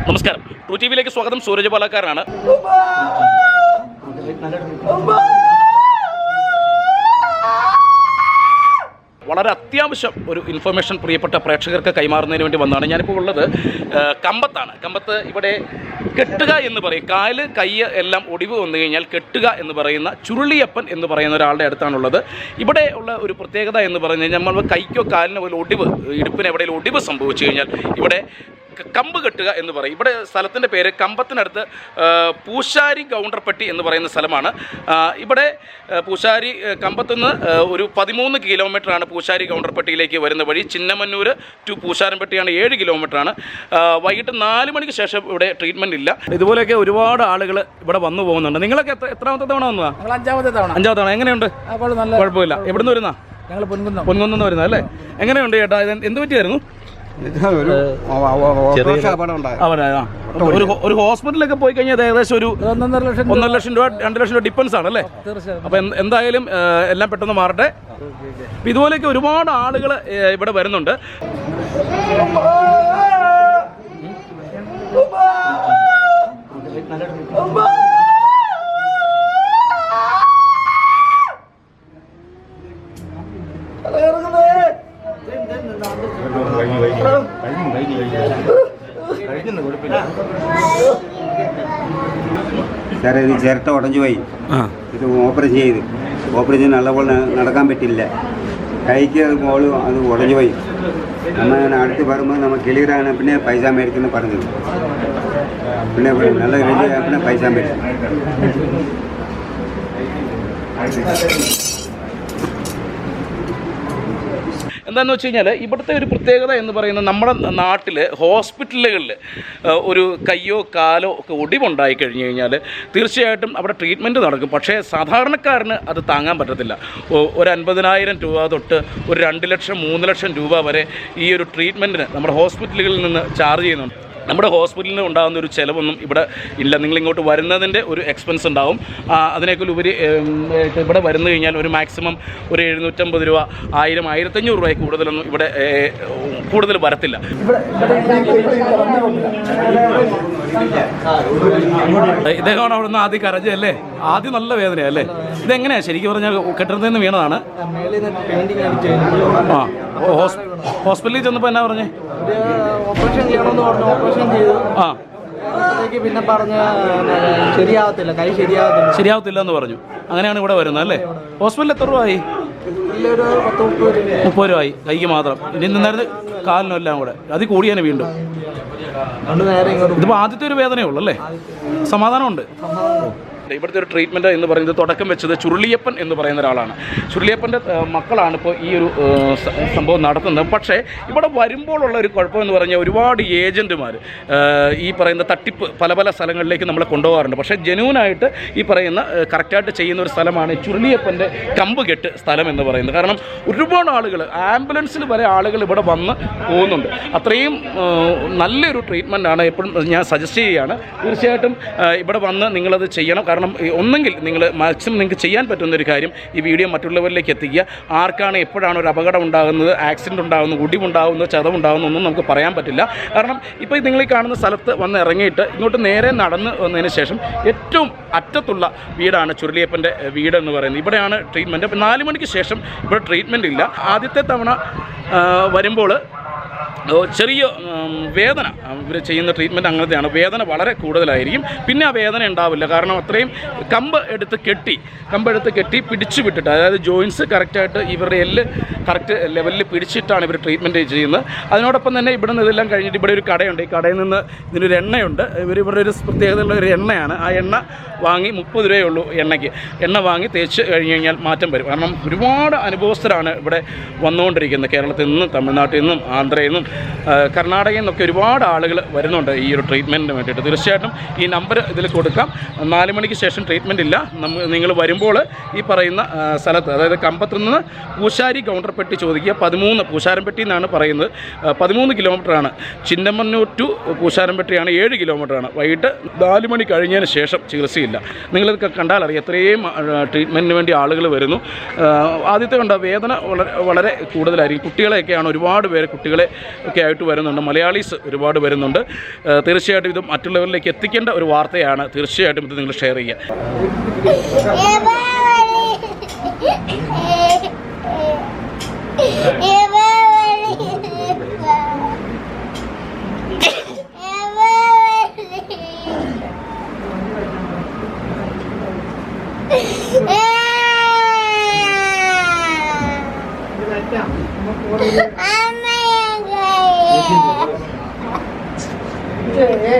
നമസ്കാരം, true T വിയിലേക്ക് സ്വാഗതം. സൂരജ് പാലക്കാരനാണ്. വളരെ അത്യാവശ്യം ഒരു ഇൻഫർമേഷൻ പ്രിയപ്പെട്ട പ്രേക്ഷകർക്ക് കൈമാറുന്നതിന് വേണ്ടി വന്നതാണ്. ഞാനിപ്പോൾ ഉള്ളത് കമ്പത്താണ്. കമ്പത്ത് ഇവിടെ കെട്ടുക എന്ന് പറയും, കാല് കൈ എല്ലാം ഒടിവ് വന്നു കഴിഞ്ഞാൽ കെട്ടുക എന്ന് പറയുന്ന ചുരുളിയപ്പൻ എന്ന് പറയുന്ന ഒരാളുടെ അടുത്താണുള്ളത്. ഇവിടെ ഉള്ള ഒരു പ്രത്യേകത എന്ന് പറഞ്ഞു കഴിഞ്ഞാൽ നമ്മൾ കൈക്കോ കാലിനോ ഒരു ഒടിവ്, ഇടുപ്പിന് എവിടെയെങ്കിലും ഒടിവ് സംഭവിച്ചു കഴിഞ്ഞാൽ ഇവിടെ കമ്പ് കെട്ടുക എന്ന് പറയും. ഇവിടെ സ്ഥലത്തിൻ്റെ പേര് കമ്പത്തിനടുത്ത് പൂശാരി ഗൗണ്ടർപ്പെട്ടി എന്ന് പറയുന്ന സ്ഥലമാണ്. ഇവിടെ പൂശാരി കമ്പത്തുനിന്ന് ഒരു 13 കിലോമീറ്ററാണ് പൂശാരി ഗൗണ്ടർപ്പെട്ടിയിലേക്ക് വരുന്ന വഴി. ചിന്നമന്നൂർ ടു പൂശാരംപെട്ടിയാണ് 7 കിലോമീറ്ററാണ്. വൈകിട്ട് 4 മണിക്ക് ശേഷം ഇവിടെ ട്രീറ്റ്മെൻറ്റ് ഇല്ല. ഇതുപോലെയൊക്കെ ഒരുപാട് ആളുകൾ ഇവിടെ വന്നു പോകുന്നുണ്ട്. നിങ്ങളൊക്കെ എത്രാമത്തെ തവണ വന്നതാണ്? അഞ്ചാമത്തെ തവണ. എങ്ങനെയുണ്ട്? കുഴപ്പമില്ല. എവിടെ നിന്ന് വരുന്ന? ഞങ്ങൾ പൊൻകുന്നം വരുന്നത് അല്ലേ? എങ്ങനെയുണ്ട് ചേട്ടാ? എന്ത് പറ്റിയായിരുന്നു? ഒരു ഹോസ്പിറ്റലിലൊക്കെ പോയി കഴിഞ്ഞാൽ ഏകദേശം ഒരു 1.5 ലക്ഷം രൂപ 2 ലക്ഷം രൂപ ഡിപ്പെൻസ് ആണ് അല്ലേ? അപ്പൊ എന്തായാലും എല്ലാം പെട്ടെന്ന് മാറട്ടെ. ഇതുപോലെയൊക്കെ ഒരുപാട് ആളുകൾ ഇവിടെ വരുന്നുണ്ട്. സാറേ, ഇത് ചിരട്ട ഉടഞ്ഞു പോയി. ഇത് ഓപ്പറേഷൻ നല്ലപോലെ നടക്കാൻ പറ്റില്ല. കൈക്ക് മോള് അത് ഉടഞ്ഞു പോയി. നമ്മൾ അടുത്ത് വരുമ്പോൾ നമ്മൾ ക്ലിയറാണ്, പിന്നെ പൈസ മേടിക്കുന്നു പറഞ്ഞത്. പിന്നെ നല്ല വലിയ പിന്നെ പൈസ മേടിക്കും. എന്താണെന്ന് വെച്ച് കഴിഞ്ഞാൽ ഇവിടുത്തെ ഒരു പ്രത്യേകത എന്ന് പറയുന്നത്, നമ്മുടെ നാട്ടിൽ ഹോസ്പിറ്റലുകളിൽ ഒരു കയ്യോ കാലോ ഒക്കെ ഒടിവുണ്ടായി കഴിഞ്ഞ് കഴിഞ്ഞാൽ തീർച്ചയായിട്ടും അവിടെ ട്രീറ്റ്മെൻറ്റ് നടക്കും. പക്ഷേ സാധാരണക്കാരന് അത് താങ്ങാൻ പറ്റത്തില്ല. ഒരു 50,000 രൂപ തൊട്ട് ഒരു 2 ലക്ഷം 3 ലക്ഷം രൂപ വരെ ഈ ഒരു ട്രീറ്റ്മെൻറ്റിന് നമ്മുടെ ഹോസ്പിറ്റലുകളിൽ നിന്ന് ചാർജ് ചെയ്യുന്നുണ്ട്. നമ്മുടെ ഹോസ്പിറ്റലിന് ഉണ്ടാകുന്ന ഒരു ചിലവൊന്നും ഇവിടെ ഇല്ല. നിങ്ങളിങ്ങോട്ട് വരുന്നതിൻ്റെ ഒരു എക്സ്പെൻസ് ഉണ്ടാവും. അതിനേക്കാൾ ഉപരി ഇവിടെ വന്നു കഴിഞ്ഞാൽ ഒരു മാക്സിമം ഒരു 750 രൂപ, 1000, 1500 രൂപ കൂടുതലൊന്നും ഇവിടെ കൂടുതൽ വരത്തില്ല. ഇദ്ദേഹമാണ് അവിടെ നിന്ന് ആദ്യം കരഞ്ഞല്ലേ? ആദ്യം നല്ല വേദനയല്ലേ? ഇതെങ്ങനെയാണ് ശരിക്കും പറഞ്ഞാൽ? കെട്ടിടത്തിൽ നിന്ന് വീണതാണ്. ഹോസ്പിറ്റലിൽ ചെന്നപ്പോൾ എന്നാ പറഞ്ഞേ? ഓപ്പറേഷൻ ചെയ്യണമെന്ന് പറഞ്ഞു. ഓപ്പറേഷൻ ചെയ്തു. പിന്നെ പറഞ്ഞ ശരിയാവത്തില്ല എന്ന് പറഞ്ഞു. അങ്ങനെയാണ് ഇവിടെ വരുന്നത് അല്ലേ? ഹോസ്പിറ്റലിൽ എത്ര രൂപ ആയി? 30 രൂപ ആയി കൈക്ക് മാത്രം. ഇനി നിന്നായിരുന്നു കാലിനും എല്ലാം കൂടെ. അതിൽ കൂടിയാണ് വീണ്ടും. ഇതിപ്പോൾ ആദ്യത്തെ ഒരു വേദനയേ ഉള്ളൂ അല്ലേ? സമാധാനമുണ്ട്. ഇവിടുത്തെ ഒരു ട്രീറ്റ്മെൻറ്റ് എന്ന് പറയുന്നത് തുടക്കം വെച്ചത് ചുരുളിയപ്പൻ എന്ന് പറയുന്ന ഒരാളാണ്. ചുരുളിയപ്പൻ്റെ മക്കളാണ് ഇപ്പോൾ ഈ ഒരു സംഭവം നടത്തുന്നത്. പക്ഷേ ഇവിടെ വരുമ്പോഴുള്ള ഒരു കുഴപ്പമെന്ന് പറഞ്ഞാൽ ഒരുപാട് ഏജൻറ്റുമാർ ഈ പറയുന്ന തട്ടിപ്പ് പല പല സ്ഥലങ്ങളിലേക്ക് നമ്മളെ കൊണ്ടുപോകാറുണ്ട്. പക്ഷേ ജെന്യൂനായിട്ട് ഈ പറയുന്ന കറക്റ്റായിട്ട് ചെയ്യുന്ന ഒരു സ്ഥലമാണ് ചുരുളിയപ്പൻ്റെ കമ്പ് കെട്ട് സ്ഥലം എന്ന് പറയുന്നത്. കാരണം ഒരുപാട് ആളുകൾ, ആംബുലൻസിൽ വരെ ആളുകൾ ഇവിടെ വന്ന് പോകുന്നുണ്ട്. അത്രയും നല്ലൊരു ട്രീറ്റ്മെൻറ്റാണ്. എപ്പോഴും ഞാൻ സജസ്റ്റ് ചെയ്യുകയാണ്, തീർച്ചയായിട്ടും ഇവിടെ വന്ന് നിങ്ങളത് ചെയ്യണം. കാരണം ഒന്നെങ്കിൽ നിങ്ങൾ മാക്സിമം നിങ്ങൾക്ക് ചെയ്യാൻ പറ്റുന്നൊരു കാര്യം ഈ വീഡിയോ മറ്റുള്ളവരിലേക്ക് എത്തിക്കുക. ആർക്കാണ് എപ്പോഴാണ് ഒരു അപകടം ഉണ്ടാകുന്നത്, ആക്സിഡൻറ്റ് ഉണ്ടാകുന്നത്, ഒടിവുണ്ടാകുന്നത്, ചതവുണ്ടാകുന്നത് ഒന്നും നമുക്ക് പറയാൻ പറ്റില്ല. കാരണം ഇപ്പോൾ നിങ്ങൾ ഈ കാണുന്ന സ്ഥലത്ത് വന്ന് ഇറങ്ങിയിട്ട് ഇങ്ങോട്ട് നേരെ നടന്ന് വന്നതിന് ശേഷം ഏറ്റവും അറ്റത്തുള്ള വീടാണ് ചുരുളിയപ്പൻ്റെ വീട് എന്ന് പറയുന്നത്. ഇവിടെയാണ് ട്രീറ്റ്മെൻറ്റ്. അപ്പോൾ 4 മണിക്ക് ശേഷം ഇവിടെ ട്രീറ്റ്മെൻറ്റ് ഇല്ല. ആദ്യത്തെ തവണ വരുമ്പോൾ ചെറിയ വേദന, ഇവർ ചെയ്യുന്ന ട്രീറ്റ്മെൻറ്റ് അങ്ങനത്തെയാണ്. വേദന വളരെ കൂടുതലായിരിക്കും. പിന്നെ ആ വേദന ഉണ്ടാവില്ല. കാരണം അത്രയും കമ്പ് എടുത്ത് കെട്ടി പിടിച്ചു വിട്ടിട്ട്, അതായത് ജോയിൻസ് കറക്റ്റായിട്ട് ഇവരുടെ എല്ല് കറക്റ്റ് ലെവലിൽ പിടിച്ചിട്ടാണ് ഇവർ ട്രീറ്റ്മെൻറ്റ് ചെയ്യുന്നത്. അതിനോടൊപ്പം തന്നെ ഇവിടെ നിന്ന് ഇതെല്ലാം കഴിഞ്ഞിട്ട് ഇവിടെ ഒരു കടയുണ്ട്. ഈ കടയിൽ നിന്ന് ഇതിനൊരു എണ്ണയുണ്ട്. ഇവരുടെ ഒരു പ്രത്യേകതയുള്ള ഒരു എണ്ണയാണ്. ആ എണ്ണ വാങ്ങി 30 രൂപയേ ഉള്ളൂ എണ്ണയ്ക്ക്. എണ്ണ വാങ്ങി തേച്ച് കഴിഞ്ഞ് കഴിഞ്ഞാൽ മാറ്റം വരും. കാരണം ഒരുപാട് അനുഭവസ്ഥരാണ് ഇവിടെ വന്നുകൊണ്ടിരിക്കുന്നത്. കേരളത്തിൽ നിന്നും തമിഴ്നാട്ടിൽ നിന്നും ആന്ധ്രയിൽ നിന്നും കർണാടകയിൽ നിന്നൊക്കെ ഒരുപാട് ആളുകൾ വരുന്നുണ്ട് ഈ ഒരു ട്രീറ്റ്മെൻറ്റിന് വേണ്ടിയിട്ട്. തീർച്ചയായിട്ടും ഈ നമ്പർ ഇതിൽ കൊടുക്കാം. 4 മണിക്ക് ശേഷം ട്രീറ്റ്മെൻറ്റ് ഇല്ല. നിങ്ങൾ വരുമ്പോൾ ഈ പറയുന്ന സ്ഥലത്ത്, അതായത് കമ്പത്തു നിന്ന് പൂശാരി ഗൗണ്ടർപ്പെട്ടി ചോദിക്കുക. 13 പൂശാരംപെട്ടി എന്നാണ് പറയുന്നത്. 13 കിലോമീറ്ററാണ്. ചിന്നമന്നൂർ ടു പൂശാരംപെട്ടിയാണ് 7 കിലോമീറ്ററാണ്. വൈകിട്ട് 4 മണി കഴിഞ്ഞതിന് ശേഷം ചികിത്സയില്ല. നിങ്ങളിതൊക്കെ കണ്ടാൽ അറിയാം എത്രയും ട്രീറ്റ്മെൻറ്റിന് വേണ്ടി ആളുകൾ വരുന്നു. ആദ്യത്തെ കണ്ട വേദന വളരെ കൂടുതലായിരിക്കും. കുട്ടികളെയൊക്കെയാണ്, ഒരുപാട് പേര് കുട്ടികളെ ഒക്കെ ആയിട്ട് വരുന്നുണ്ട്. മലയാളീസ് ഒരുപാട് വരുന്നുണ്ട്. തീർച്ചയായിട്ടും ഇത് മറ്റുള്ളവരിലേക്ക് എത്തിക്കേണ്ട ഒരു വാർത്തയാണ്. തീർച്ചയായിട്ടും ഇത് നിങ്ങൾ ഷെയർ ചെയ്യുക. Hey,